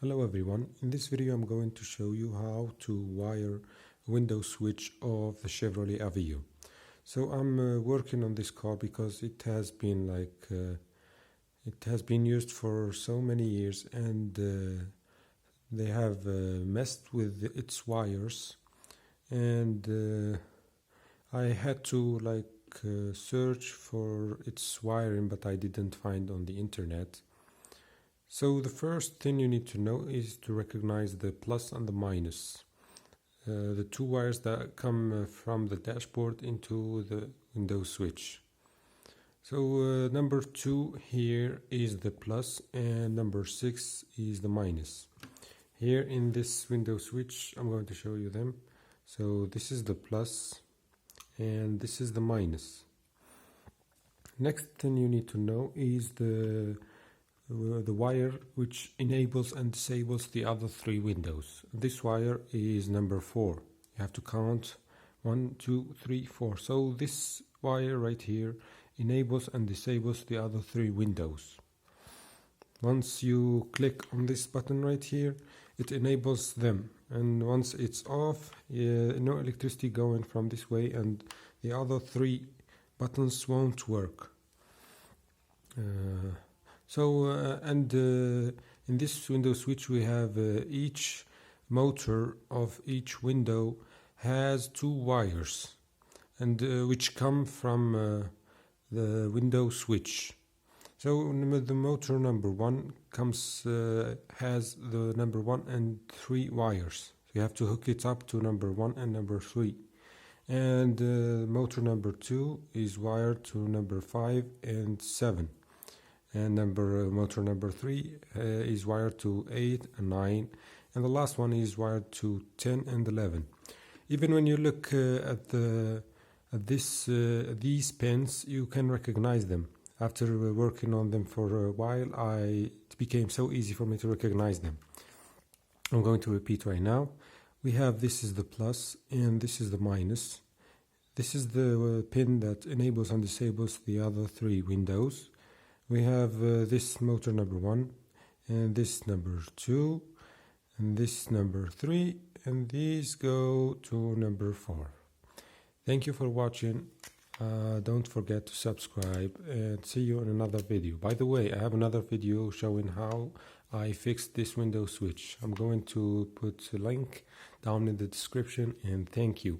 Hello everyone, in this video I'm going to show you how to wire a window switch of the Chevrolet Aveo. So I'm working on this car because it has been used for so many years, and they have messed with its wires, and I had to search for its wiring, but I didn't find on the internet. So the first thing you need to know is to recognize the plus and the minus, the two wires that come from the dashboard into the window switch. So number 2 here is the plus and number 6 is the minus. Here in this window switch I'm going to show you them. So this is the plus and this is the minus. Next thing you need to know is the wire which enables and disables the other 3 windows. This wire is number 4. You have to count 1, 2, 3, 4. So this wire right here enables and disables the other 3 windows. Once you click on this button right here, it enables them, and once it's off, no electricity going from this way, and the other 3 buttons won't work. In this window switch we have each motor of each window has 2 wires, and which come from the window switch. So the motor number 1 has the number 1 and 3 wires. So you have to hook it up to number 1 and number 3. And motor number 2 is wired to number 5 and 7. And motor number 3 is wired to 8 and 9, and the last one is wired to 10 and 11. Even when you look at these pins, you can recognize them. After working on them for a while, it became so easy for me to recognize them. I'm going to repeat right now. We have, this is the plus and this is the minus. This is the pin that enables and disables the other 3 windows. We have this motor number 1, and this number 2, and this number 3, and these go to number 4. Thank you for watching. Don't forget to subscribe, and see you in another video. By the way, I have another video showing how I fixed this window switch. I'm going to put a link down in the description, and thank you.